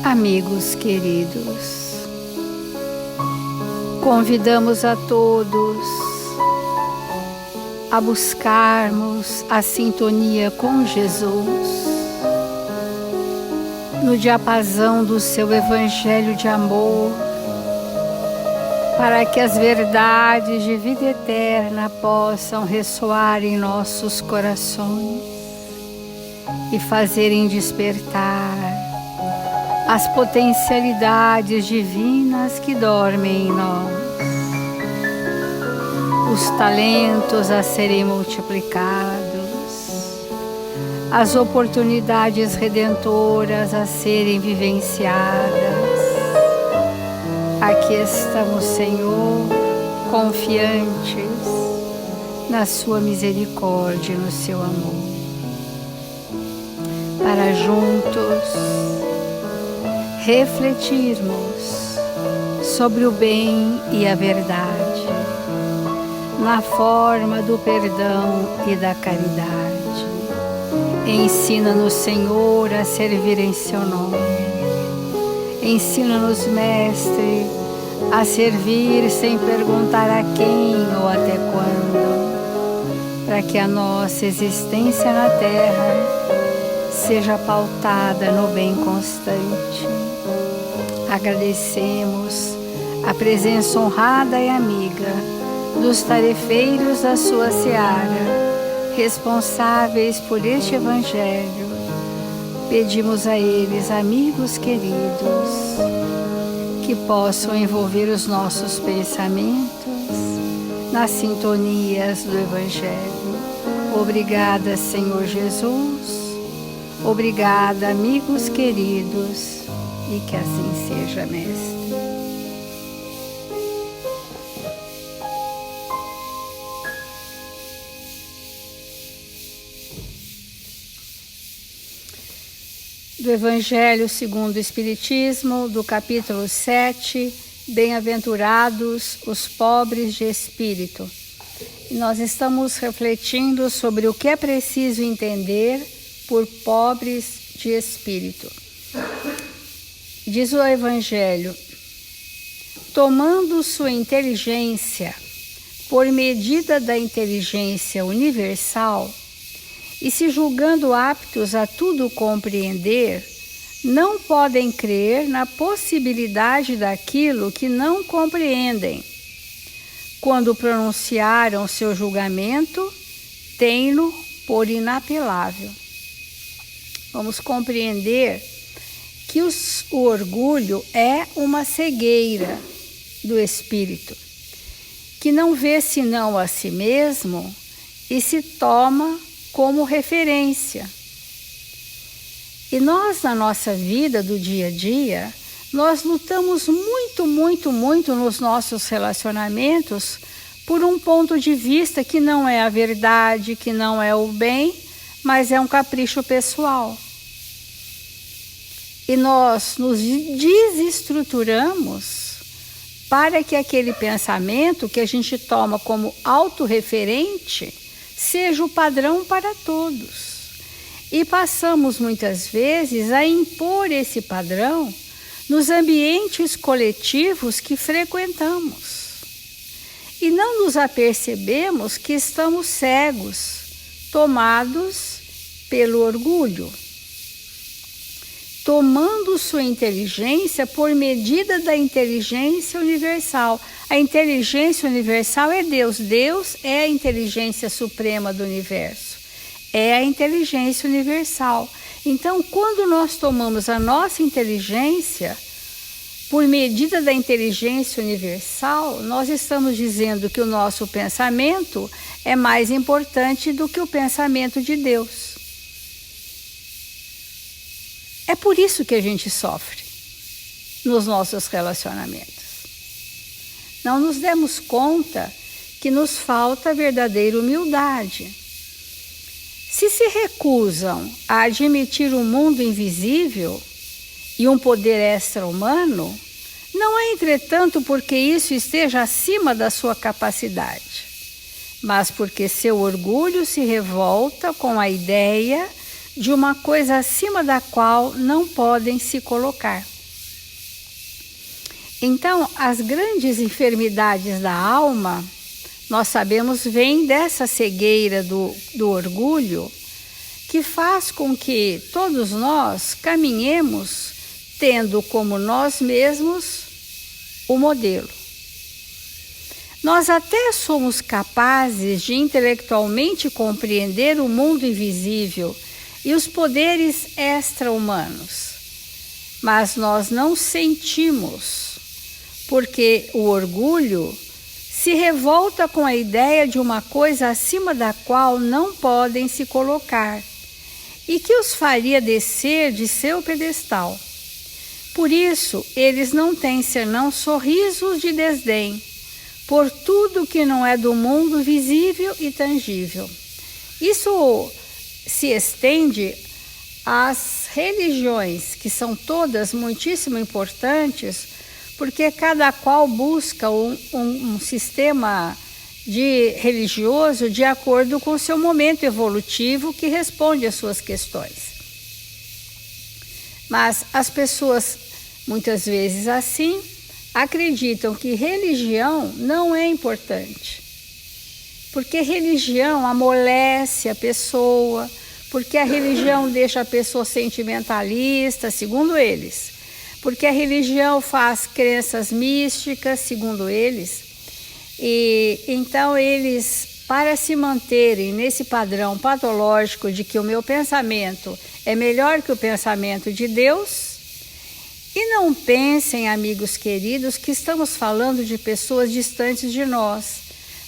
Amigos queridos, convidamos a todos a buscarmos a sintonia com Jesus, no diapasão do seu Evangelho de amor, para que as verdades de vida eterna possam ressoar em nossos corações e fazerem despertar as potencialidades divinas que dormem em nós, os talentos a serem multiplicados, as oportunidades redentoras a serem vivenciadas. Aqui estamos, Senhor, confiantes na sua misericórdia e no seu amor, para juntos refletirmos sobre o bem e a verdade, na forma do perdão e da caridade. Ensina-nos, Senhor, a servir em seu nome. Ensina-nos, Mestre, a servir sem perguntar a quem ou até quando, para que a nossa existência na terra seja pautada no bem constante. Agradecemos a presença honrada e amiga dos tarefeiros da sua seara, responsáveis por este Evangelho. Pedimos a eles, amigos queridos, que possam envolver os nossos pensamentos nas sintonias do Evangelho. Obrigada, Senhor Jesus. Obrigada, amigos queridos, e que assim seja, Mestre. Do Evangelho segundo o Espiritismo, do capítulo 7, Bem-aventurados os pobres de espírito. E nós estamos refletindo sobre o que é preciso entender por pobres de espírito. Diz o Evangelho: tomando sua inteligência por medida da inteligência universal e se julgando aptos a tudo compreender, não podem crer na possibilidade daquilo que não compreendem. Quando pronunciaram seu julgamento, têm-no por inapelável. Vamos compreender que o orgulho é uma cegueira do espírito, que não vê senão a si mesmo e se toma como referência. E nós, na nossa vida do dia a dia, nós lutamos muito nos nossos relacionamentos por um ponto de vista que não é a verdade, que não é o bem, mas é um capricho pessoal. E nós nos desestruturamos para que aquele pensamento que a gente toma como autorreferente seja o padrão para todos. E passamos muitas vezes a impor esse padrão nos ambientes coletivos que frequentamos. E não nos apercebemos que estamos cegos, tomados pelo orgulho. Tomando sua inteligência por medida da inteligência universal. A inteligência universal é Deus. Deus é a inteligência suprema do universo. É a inteligência universal. Então, quando nós tomamos a nossa inteligência por medida da inteligência universal, nós estamos dizendo que o nosso pensamento é mais importante do que o pensamento de Deus. É por isso que a gente sofre nos nossos relacionamentos. Não nos demos conta que nos falta verdadeira humildade. Se recusam a admitir um mundo invisível e um poder extra-humano, não é, entretanto, porque isso esteja acima da sua capacidade, mas porque seu orgulho se revolta com a ideia de uma coisa acima da qual não podem se colocar. Então, as grandes enfermidades da alma, nós sabemos, vêm dessa cegueira do orgulho, que faz com que todos nós caminhemos tendo como nós mesmos o modelo. Nós até somos capazes de intelectualmente compreender o mundo invisível e os poderes extra-humanos, mas nós não sentimos, porque o orgulho se revolta com a ideia de uma coisa acima da qual não podem se colocar e que os faria descer de seu pedestal. Por isso, eles não têm senão sorrisos de desdém por tudo que não é do mundo visível e tangível. Isso se estende às religiões, que são todas muitíssimo importantes, porque cada qual busca um sistema religioso de acordo com o seu momento evolutivo que responde às suas questões. Mas as pessoas, muitas vezes assim, acreditam que religião não é importante, porque religião amolece a pessoa, porque a religião deixa a pessoa sentimentalista, segundo eles, porque a religião faz crenças místicas, segundo eles, e então eles, para se manterem nesse padrão patológico de que o meu pensamento é melhor que o pensamento de Deus. E não pensem, amigos queridos, que estamos falando de pessoas distantes de nós.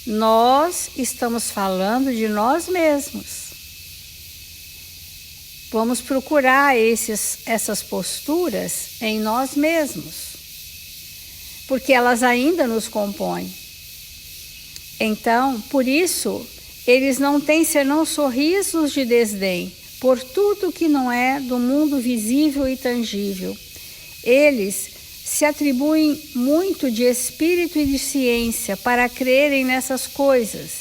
Nós estamos falando de nós mesmos. Vamos procurar essas posturas em nós mesmos, porque elas ainda nos compõem. Então, por isso, eles não têm senão sorrisos de desdém por tudo que não é do mundo visível e tangível. Eles se atribuem muito de espírito e de ciência para crerem nessas coisas,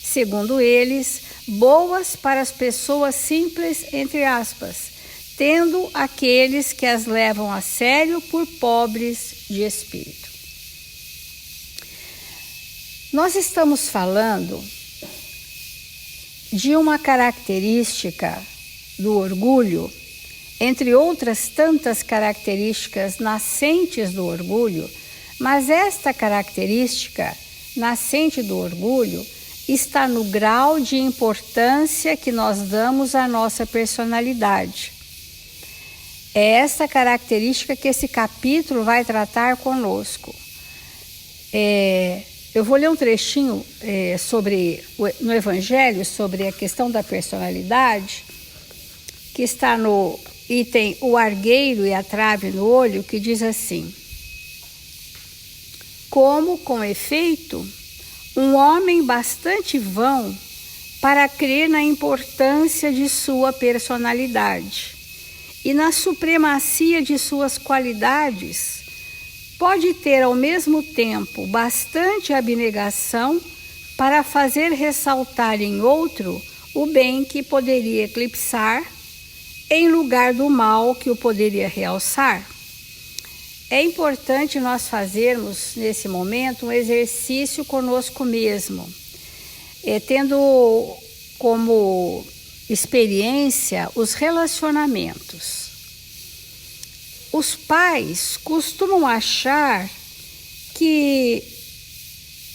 segundo eles, boas para as pessoas simples, entre aspas, tendo aqueles que as levam a sério por pobres de espírito. Nós estamos falando de uma característica do orgulho, entre outras tantas características nascentes do orgulho, mas esta característica nascente do orgulho está no grau de importância que nós damos à nossa personalidade. É essa característica que esse capítulo vai tratar conosco. Eu vou ler um trechinho no Evangelho sobre a questão da personalidade, que está no item O Argueiro e a Trave no Olho, que diz assim: como, com efeito, um homem bastante vão para crer na importância de sua personalidade e na supremacia de suas qualidades, pode ter ao mesmo tempo bastante abnegação para fazer ressaltar em outro o bem que poderia eclipsar, em lugar do mal que o poderia realçar. É importante nós fazermos, nesse momento, um exercício conosco mesmo, tendo como experiência os relacionamentos. Os pais costumam achar que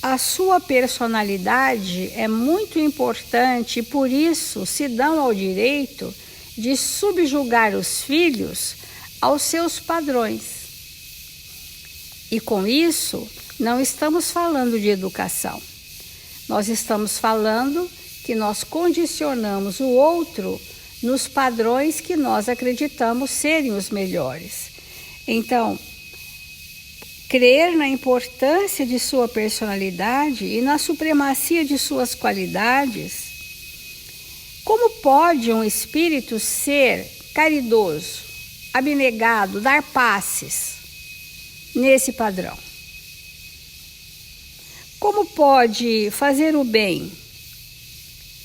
a sua personalidade é muito importante e por isso se dão ao direito de subjugar os filhos aos seus padrões. E com isso, não estamos falando de educação. Nós estamos falando que nós condicionamos o outro nos padrões que nós acreditamos serem os melhores. Então, crer na importância de sua personalidade e na supremacia de suas qualidades. Como pode um espírito ser caridoso, abnegado, dar passes nesse padrão? Como pode fazer o bem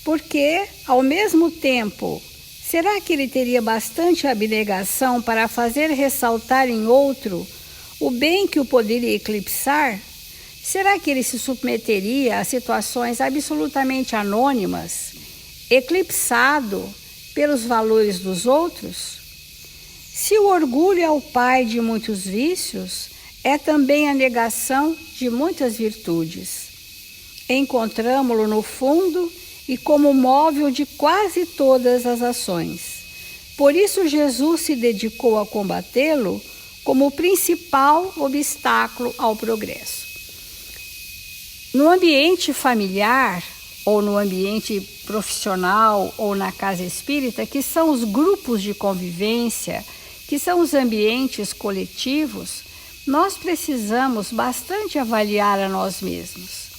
Porque, ao mesmo tempo, será que ele teria bastante abnegação para fazer ressaltar em outro o bem que o poderia eclipsar? Será que ele se submeteria a situações absolutamente anônimas, eclipsado pelos valores dos outros? Se o orgulho é o pai de muitos vícios, é também a negação de muitas virtudes. Encontramo-lo no fundo e como móvel de quase todas as ações. Por isso Jesus se dedicou a combatê-lo como o principal obstáculo ao progresso. No ambiente familiar, ou no ambiente profissional, ou na casa espírita, que são os grupos de convivência, que são os ambientes coletivos, nós precisamos bastante avaliar a nós mesmos.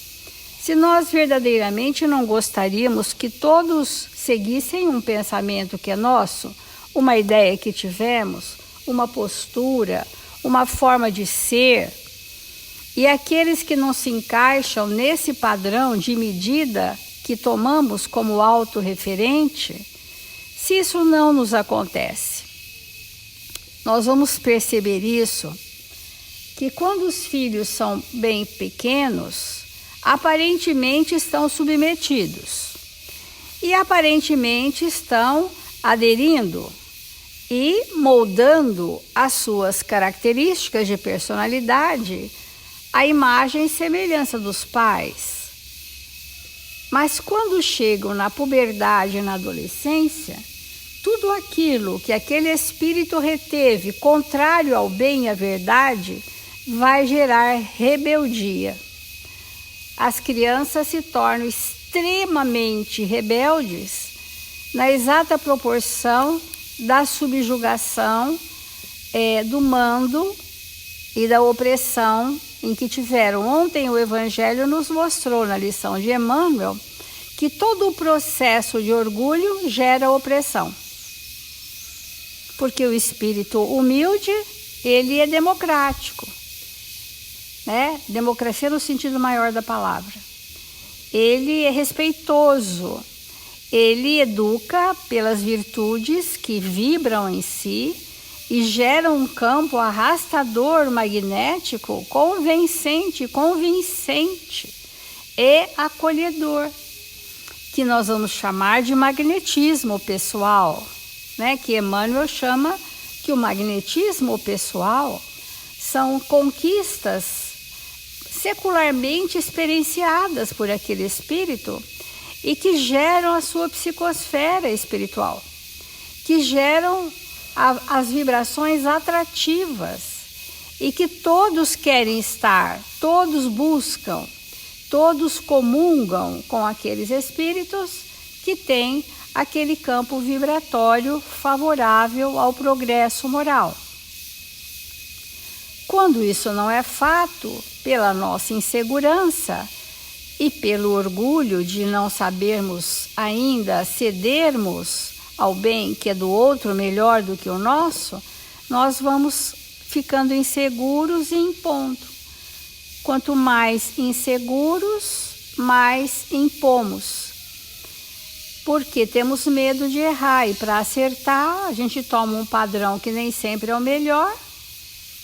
Se nós verdadeiramente não gostaríamos que todos seguissem um pensamento que é nosso, uma ideia que tivemos, uma postura, uma forma de ser, e aqueles que não se encaixam nesse padrão de medida que tomamos como autorreferente, se isso não nos acontece, nós vamos perceber isso, que quando os filhos são bem pequenos, aparentemente estão submetidos e aparentemente estão aderindo e moldando as suas características de personalidade à imagem e semelhança dos pais. Mas quando chegam na puberdade e na adolescência, tudo aquilo que aquele espírito reteve contrário ao bem e à verdade vai gerar rebeldia. As crianças se tornam extremamente rebeldes na exata proporção da subjugação, do mando e da opressão em que tiveram. Ontem o Evangelho nos mostrou na lição de Emmanuel que todo o processo de orgulho gera opressão. Porque o espírito humilde, ele é democrático, né? Democracia no sentido maior da palavra. Ele é respeitoso, ele educa pelas virtudes que vibram em si e geram um campo arrastador magnético, convincente e acolhedor, que nós vamos chamar de magnetismo pessoal, né? Que Emmanuel chama que o magnetismo pessoal são conquistas secularmente experienciadas por aquele espírito e que geram a sua psicosfera espiritual, que geram as vibrações atrativas e que todos querem estar, todos buscam, todos comungam com aqueles espíritos que têm aquele campo vibratório favorável ao progresso moral. Quando isso não é fato, pela nossa insegurança e pelo orgulho de não sabermos ainda cedermos ao bem que é do outro melhor do que o nosso, nós vamos ficando inseguros e impondo. Quanto mais inseguros, mais impomos. Porque temos medo de errar e para acertar a gente toma um padrão que nem sempre é o melhor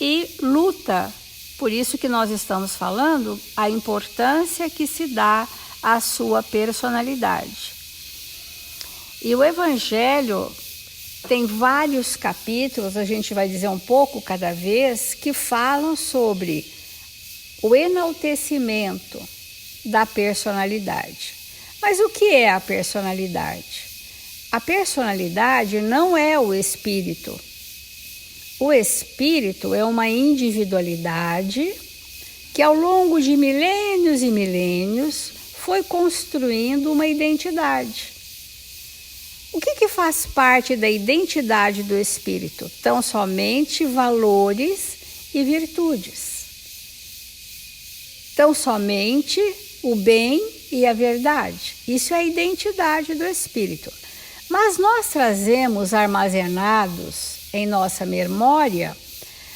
e luta. Por isso que nós estamos falando a importância que se dá à sua personalidade. E o Evangelho tem vários capítulos, a gente vai dizer um pouco cada vez, que falam sobre o enaltecimento da personalidade. Mas o que é a personalidade? A personalidade não é o espírito. O espírito é uma individualidade que ao longo de milênios e milênios foi construindo uma identidade. O que faz parte da identidade do espírito? Tão somente valores e virtudes. Tão somente o bem e a verdade. Isso é a identidade do espírito. Mas nós trazemos armazenados em nossa memória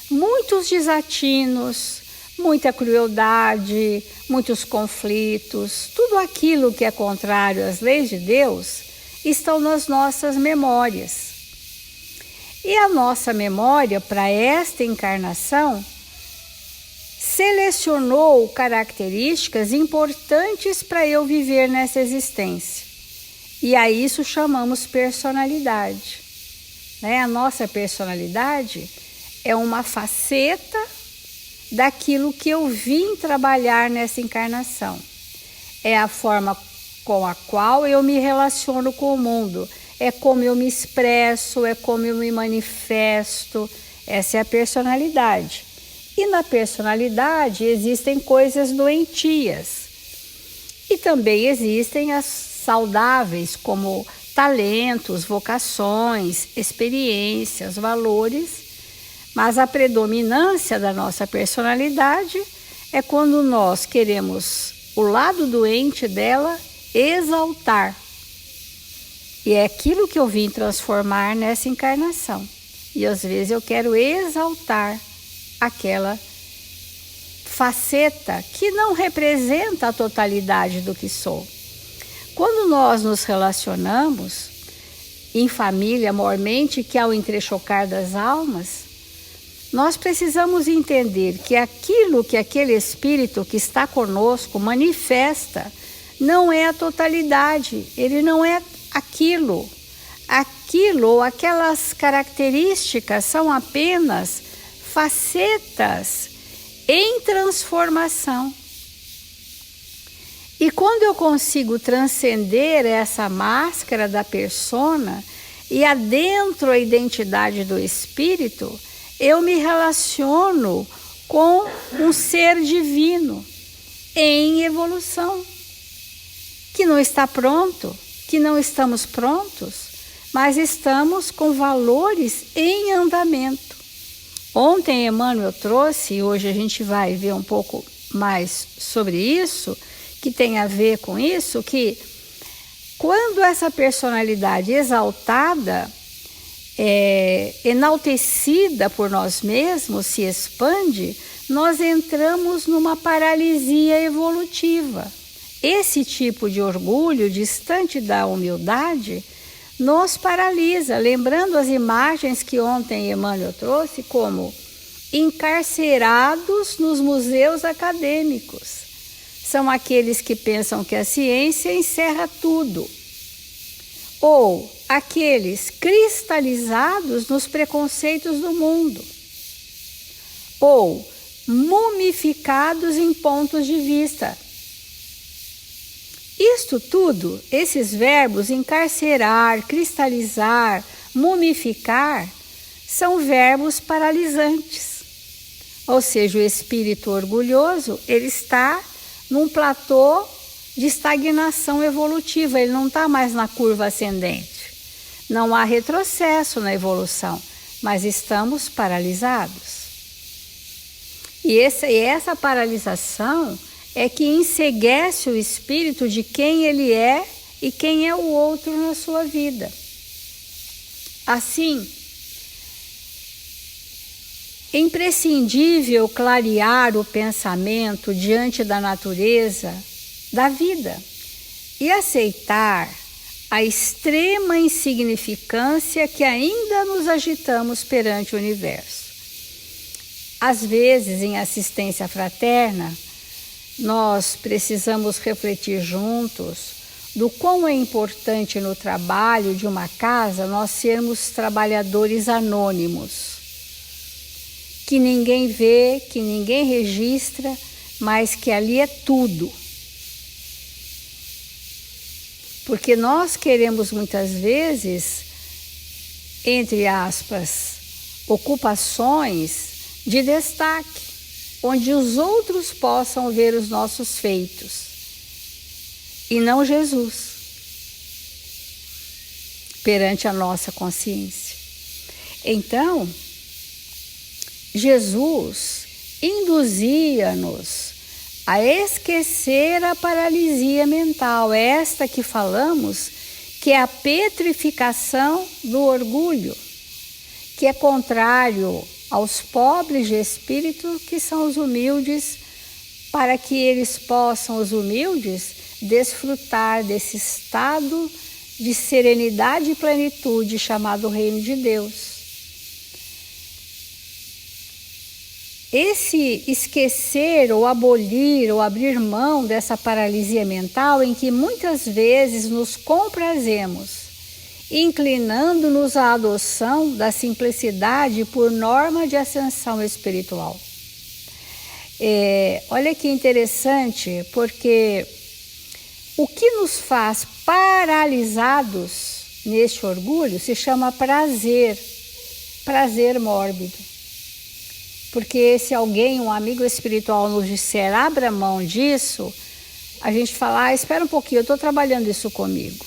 muitos desatinos, muita crueldade, muitos conflitos, tudo aquilo que é contrário às leis de Deus estão nas nossas memórias. E a nossa memória para esta encarnação selecionou características importantes para eu viver nessa existência. E a isso chamamos personalidade. A nossa personalidade é uma faceta daquilo que eu vim trabalhar nessa encarnação. É a forma com a qual eu me relaciono com o mundo. É como eu me expresso, é como eu me manifesto. Essa é a personalidade. E na personalidade existem coisas doentias. E também existem as saudáveis, como talentos, vocações, experiências, valores. Mas a predominância da nossa personalidade é quando nós queremos o lado doente dela exaltar. E é aquilo que eu vim transformar nessa encarnação. E às vezes eu quero exaltar aquela faceta que não representa a totalidade do que sou. Quando nós nos relacionamos em família, mormente, que é o entrechocar das almas, nós precisamos entender que aquilo que aquele espírito que está conosco manifesta não é a totalidade, ele não é aquilo. Aquilo ou aquelas características são apenas facetas em transformação. E quando eu consigo transcender essa máscara da persona e adentro a identidade do espírito, eu me relaciono com um ser divino em evolução, que não está pronto, que não estamos prontos, mas estamos com valores em andamento. Ontem Emmanuel trouxe, e hoje a gente vai ver um pouco mais sobre isso, que tem a ver com isso, que quando essa personalidade exaltada, enaltecida por nós mesmos, se expande, nós entramos numa paralisia evolutiva. Esse tipo de orgulho, distante da humildade, nos paralisa, lembrando as imagens que ontem Emmanuel trouxe como encarcerados nos museus acadêmicos. São aqueles que pensam que a ciência encerra tudo. Ou aqueles cristalizados nos preconceitos do mundo. Ou mumificados em pontos de vista. Isto tudo, esses verbos encarcerar, cristalizar, mumificar, são verbos paralisantes. Ou seja, o espírito orgulhoso, ele está num platô de estagnação evolutiva, ele não está mais na curva ascendente. Não há retrocesso na evolução, mas estamos paralisados. E essa paralisação é que enceguece o espírito de quem ele é e quem é o outro na sua vida. Assim, é imprescindível clarear o pensamento diante da natureza da vida e aceitar a extrema insignificância que ainda nos agitamos perante o universo. Às vezes, em assistência fraterna, nós precisamos refletir juntos do quão é importante no trabalho de uma casa nós sermos trabalhadores anônimos, que ninguém vê, que ninguém registra, mas que ali é tudo. Porque nós queremos muitas vezes, entre aspas, ocupações de destaque, onde os outros possam ver os nossos feitos, e não Jesus, perante a nossa consciência. Então, Jesus induzia-nos a esquecer a paralisia mental, esta que falamos, que é a petrificação do orgulho, que é contrário aos pobres de espírito, que são os humildes, para que eles possam, os humildes, desfrutar desse estado de serenidade e plenitude chamado Reino de Deus. Esse esquecer ou abolir ou abrir mão dessa paralisia mental em que muitas vezes nos comprazemos, inclinando-nos à adoção da simplicidade por norma de ascensão espiritual. Olha que interessante, porque o que nos faz paralisados neste orgulho se chama prazer mórbido. Porque se alguém, um amigo espiritual, nos disser, abra mão disso, a gente fala, espera um pouquinho, eu estou trabalhando isso comigo.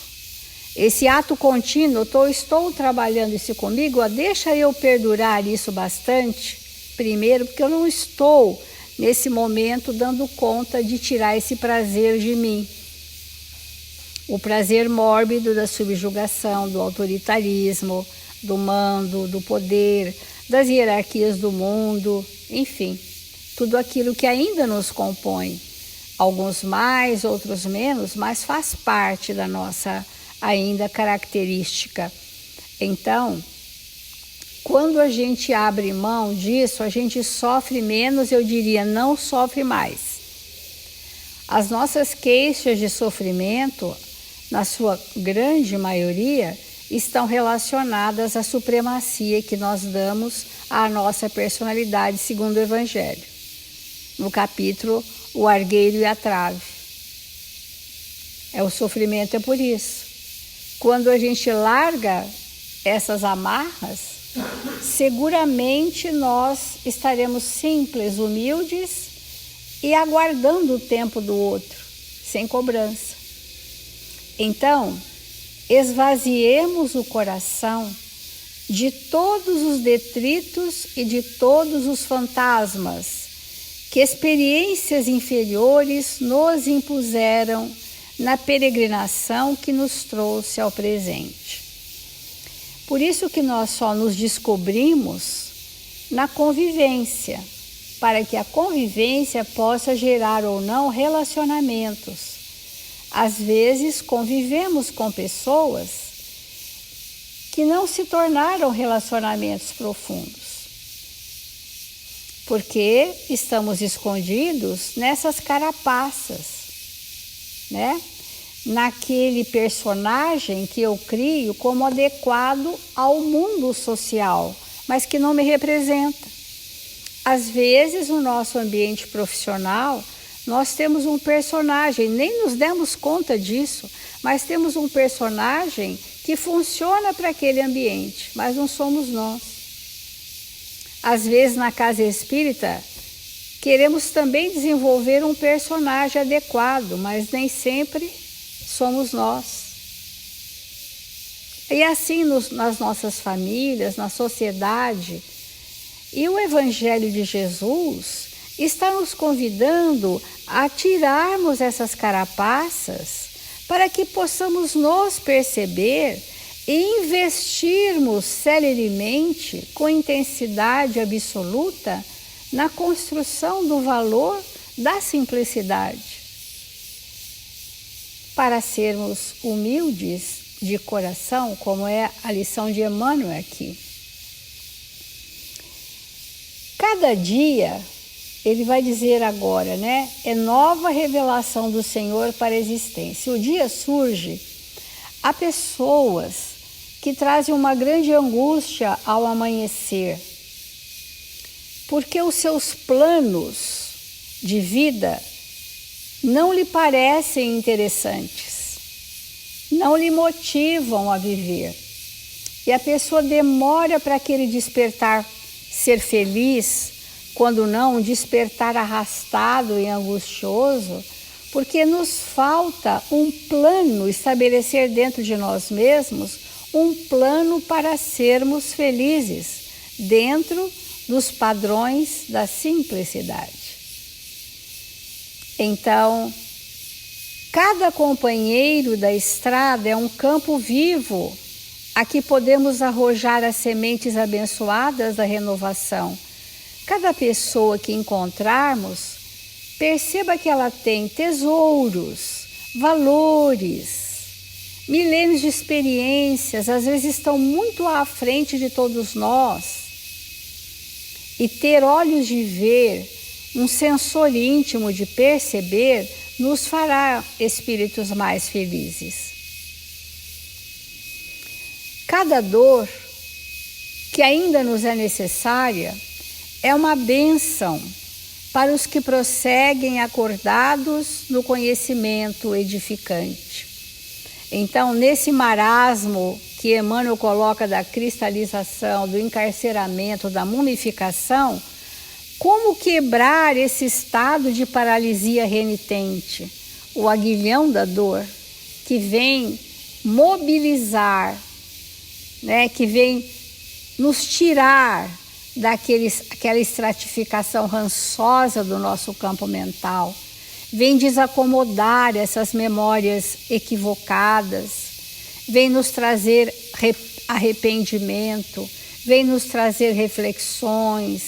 Esse ato contínuo, estou trabalhando isso comigo, deixa eu perdurar isso bastante, primeiro, porque eu não estou, nesse momento, dando conta de tirar esse prazer de mim. O prazer mórbido da subjugação, do autoritarismo, do mando, do poder, das hierarquias do mundo, enfim, tudo aquilo que ainda nos compõe, alguns mais, outros menos, mas faz parte da nossa ainda característica. Então, quando a gente abre mão disso, a gente sofre menos, eu diria, não sofre mais. As nossas queixas de sofrimento, na sua grande maioria, estão relacionadas à supremacia que nós damos à nossa personalidade segundo o Evangelho. No capítulo O Argueiro e a Trave. O sofrimento é por isso. Quando a gente larga essas amarras, seguramente nós estaremos simples, humildes e aguardando o tempo do outro, sem cobrança. Então, esvaziemos o coração de todos os detritos e de todos os fantasmas que experiências inferiores nos impuseram na peregrinação que nos trouxe ao presente. Por isso que nós só nos descobrimos na convivência, para que a convivência possa gerar ou não relacionamentos. Às vezes convivemos com pessoas que não se tornaram relacionamentos profundos, porque estamos escondidos nessas carapaças, né? Naquele personagem que eu crio como adequado ao mundo social, mas que não me representa. Às vezes, no nosso ambiente profissional, nós temos um personagem, nem nos demos conta disso, mas temos um personagem que funciona para aquele ambiente, mas não somos nós. Às vezes, na casa espírita, queremos também desenvolver um personagem adequado, mas nem sempre somos nós. E assim nas nossas famílias, na sociedade. E o Evangelho de Jesus está nos convidando a tirarmos essas carapaças para que possamos nos perceber e investirmos celeremente, com intensidade absoluta, na construção do valor da simplicidade, para sermos humildes de coração, como é a lição de Emmanuel aqui. Cada dia, ele vai dizer agora, né? É nova revelação do Senhor para a existência. O dia surge, há pessoas que trazem uma grande angústia ao amanhecer, porque os seus planos de vida não lhe parecem interessantes, não lhe motivam a viver. E a pessoa demora para aquele despertar ser feliz, quando não, um despertar arrastado e angustioso, porque nos falta um plano, estabelecer dentro de nós mesmos um plano para sermos felizes, dentro dos padrões da simplicidade. Então, cada companheiro da estrada é um campo vivo Aqui podemos arrojar as sementes abençoadas da renovação. Cada pessoa que encontrarmos, perceba que ela tem tesouros, valores, milênios de experiências, às vezes estão muito à frente de todos nós. E ter olhos de ver, um sensor íntimo de perceber, nos fará espíritos mais felizes. Cada dor que ainda nos é necessária é uma bênção para os que prosseguem acordados no conhecimento edificante. Então, nesse marasmo que Emmanuel coloca da cristalização, do encarceramento, da mumificação, como quebrar esse estado de paralisia renitente, o aguilhão da dor, que vem mobilizar, que vem nos tirar daquela estratificação rançosa do nosso campo mental, vem desacomodar essas memórias equivocadas, vem nos trazer arrependimento, vem nos trazer reflexões,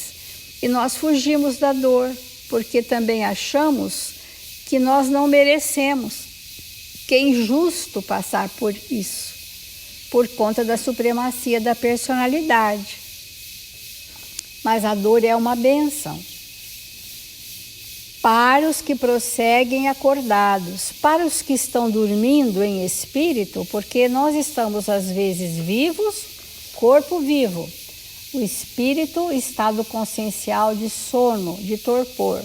e nós fugimos da dor, porque também achamos que nós não merecemos, que é injusto passar por isso, por conta da supremacia da personalidade. Mas a dor é uma bênção para os que prosseguem acordados, para os que estão dormindo em espírito, porque nós estamos às vezes vivos, corpo vivo, o espírito, estado consciencial de sono, de torpor.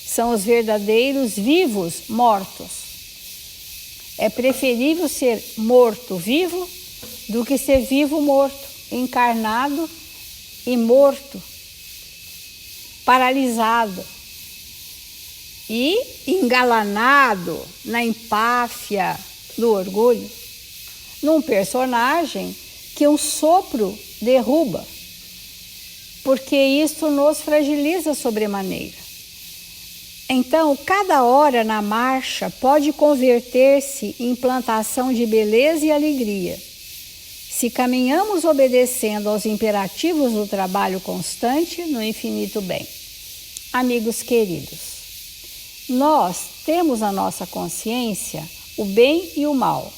São os verdadeiros vivos mortos. É preferível ser morto vivo do que ser vivo morto, encarnado e morto, paralisado e engalanado na empáfia do orgulho, num personagem que um sopro derruba, porque isso nos fragiliza sobremaneira. Então, cada hora na marcha pode converter-se em plantação de beleza e alegria. Se caminhamos obedecendo aos imperativos do trabalho constante no infinito bem. Amigos queridos, nós temos na nossa consciência o bem e o mal.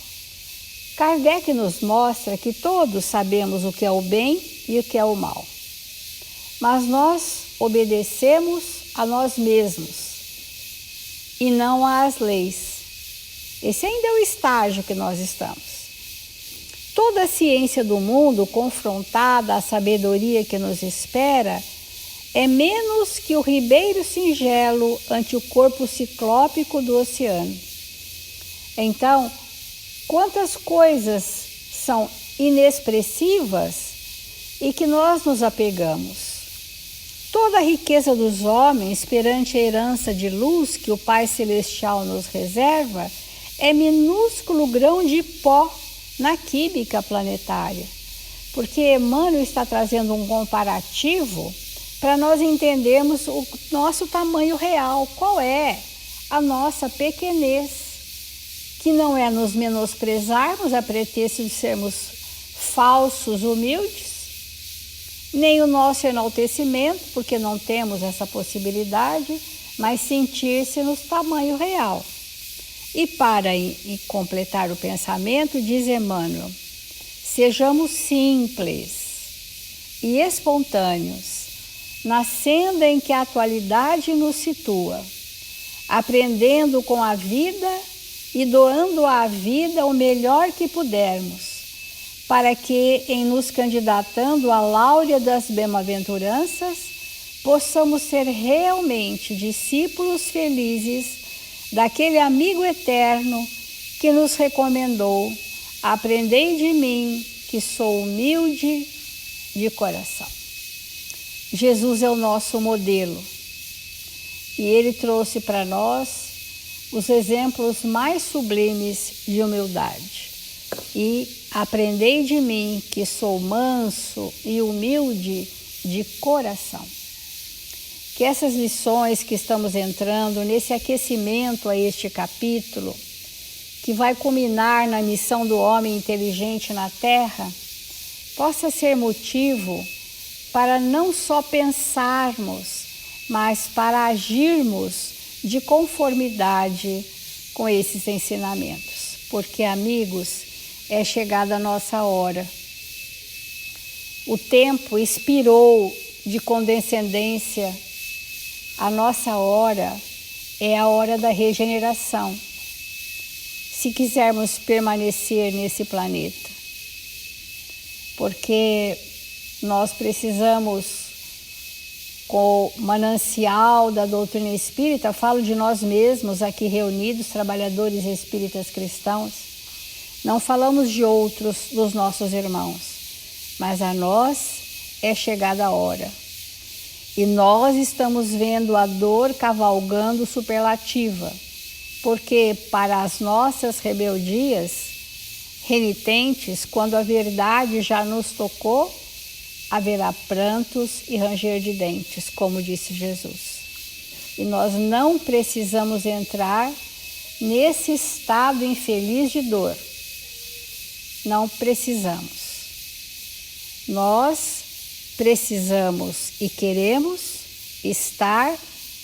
Kardec nos mostra que todos sabemos o que é o bem e o que é o mal. Mas nós obedecemos a nós mesmos e não às leis. Esse ainda é o estágio que nós estamos. Toda a ciência do mundo, confrontada à sabedoria que nos espera, é menos que o ribeiro singelo ante o corpo ciclópico do oceano. Então, quantas coisas são inexpressivas e que nós nos apegamos? Toda a riqueza dos homens perante a herança de luz que o Pai Celestial nos reserva é minúsculo grão de pó na química planetária, porque Emmanuel está trazendo um comparativo para nós entendermos o nosso tamanho real, qual é a nossa pequenez, que não é nos menosprezarmos a pretexto de sermos falsos, humildes, nem o nosso enaltecimento, porque não temos essa possibilidade, mas sentir-se no tamanho real. E para completar o pensamento, diz Emmanuel, sejamos simples e espontâneos, na senda em que a atualidade nos situa, aprendendo com a vida e doando à vida o melhor que pudermos, para que, em nos candidatando à láurea das bem-aventuranças, possamos ser realmente discípulos felizes daquele amigo eterno que nos recomendou: aprendei de mim, que sou humilde de coração. Jesus é o nosso modelo e ele trouxe para nós os exemplos mais sublimes de humildade. E aprendei de mim, que sou manso e humilde de coração. Que essas lições que estamos entrando nesse aquecimento a este capítulo, que vai culminar na missão do homem inteligente na Terra, possa ser motivo para não só pensarmos, mas para agirmos de conformidade com esses ensinamentos. Porque, amigos, é chegada a nossa hora. O tempo expirou de condescendência. A nossa hora é a hora da regeneração, se quisermos permanecer nesse planeta. Porque nós precisamos, com o manancial da doutrina espírita, falo de nós mesmos aqui reunidos, trabalhadores espíritas cristãos, não falamos de outros, dos nossos irmãos, mas a nós é chegada a hora. E nós estamos vendo a dor cavalgando superlativa, porque para as nossas rebeldias renitentes, quando a verdade já nos tocou, haverá prantos e ranger de dentes, como disse Jesus. E nós não precisamos entrar nesse estado infeliz de dor. Não precisamos. Nós precisamos e queremos estar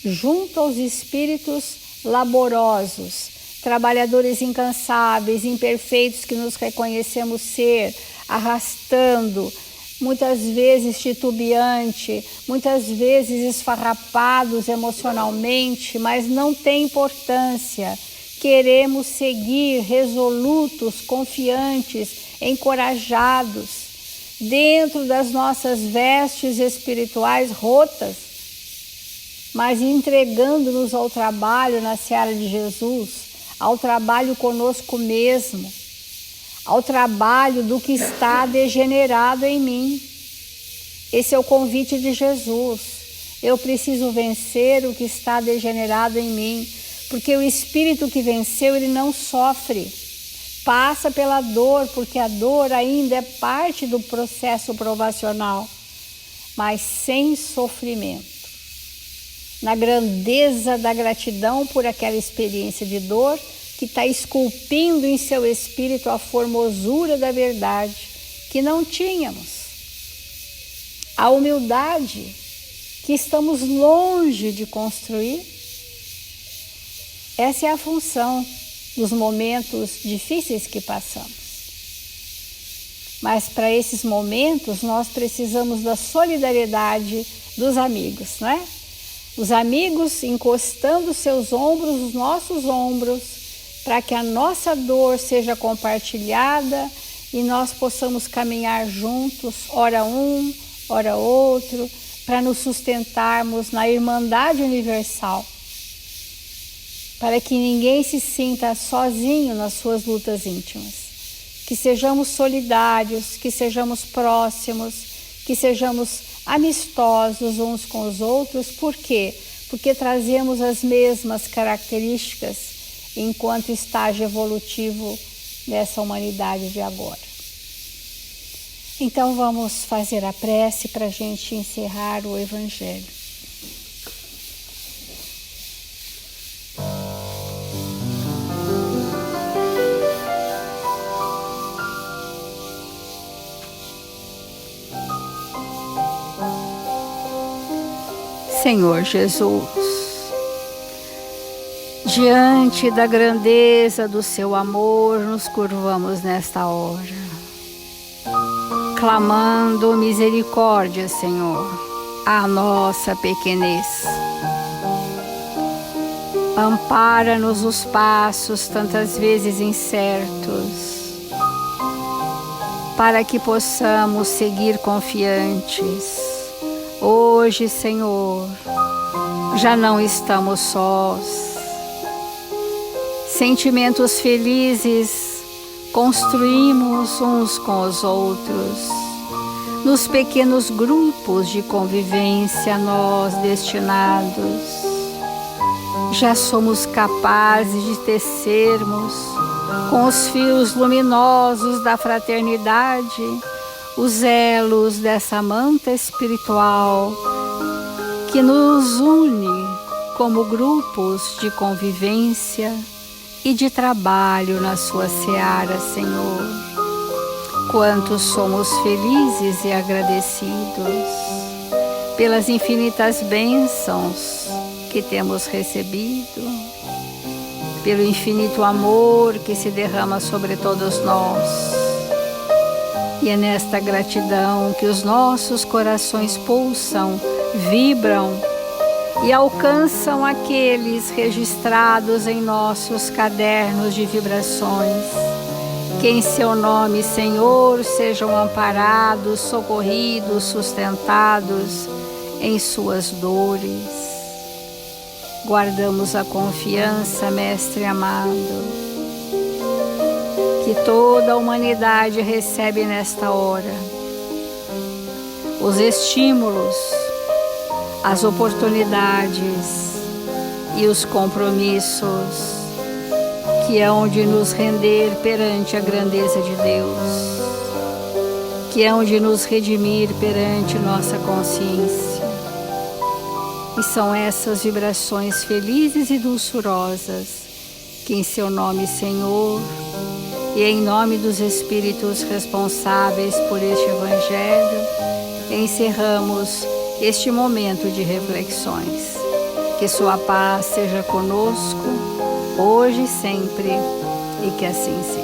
junto aos espíritos laborosos, trabalhadores incansáveis, imperfeitos que nos reconhecemos ser, arrastando, muitas vezes titubeante, muitas vezes esfarrapados emocionalmente, mas não tem importância. Queremos seguir resolutos, confiantes, encorajados, dentro das nossas vestes espirituais rotas, mas entregando-nos ao trabalho na seara de Jesus, ao trabalho conosco mesmo, ao trabalho do que está degenerado em mim. Esse é o convite de Jesus. Eu preciso vencer o que está degenerado em mim, porque o espírito que venceu, ele não sofre. Passa pela dor, porque a dor ainda é parte do processo provacional, mas sem sofrimento. Na grandeza da gratidão por aquela experiência de dor que está esculpindo em seu espírito a formosura da verdade que não tínhamos. A humildade que estamos longe de construir. Essa é a função dos momentos difíceis que passamos. Mas para esses momentos nós precisamos da solidariedade dos amigos, não é? Os amigos encostando seus ombros nos nossos ombros, para que a nossa dor seja compartilhada e nós possamos caminhar juntos, ora um, ora outro, para nos sustentarmos na irmandade universal, para que ninguém se sinta sozinho nas suas lutas íntimas. Que sejamos solidários, que sejamos próximos, que sejamos amistosos uns com os outros. Por quê? Porque trazemos as mesmas características enquanto estágio evolutivo dessa humanidade de agora. Então vamos fazer a prece para a gente encerrar o Evangelho. Senhor Jesus, diante da grandeza do seu amor, nos curvamos nesta hora, clamando misericórdia, Senhor, à nossa pequenez. Ampara-nos os passos tantas vezes incertos, para que possamos seguir confiantes. Hoje, Senhor, já não estamos sós. Sentimentos felizes construímos uns com os outros, nos pequenos grupos de convivência nós destinados. Já somos capazes de tecermos com os fios luminosos da fraternidade os elos dessa manta espiritual que nos une como grupos de convivência e de trabalho na sua seara, Senhor. Quantos somos felizes e agradecidos pelas infinitas bênçãos que temos recebido, pelo infinito amor que se derrama sobre todos nós. E é nesta gratidão que os nossos corações pulsam, vibram e alcançam aqueles registrados em nossos cadernos de vibrações. Que em seu nome, Senhor, sejam amparados, socorridos, sustentados em suas dores. Guardamos a confiança, Mestre amado, que toda a humanidade recebe nesta hora os estímulos, as oportunidades e os compromissos que hão de nos render perante a grandeza de Deus, que hão de nos redimir perante nossa consciência. E são essas vibrações felizes e dulçurosas que em seu nome, Senhor, e em nome dos Espíritos responsáveis por este Evangelho, encerramos este momento de reflexões. Que sua paz seja conosco, hoje e sempre, e que assim seja.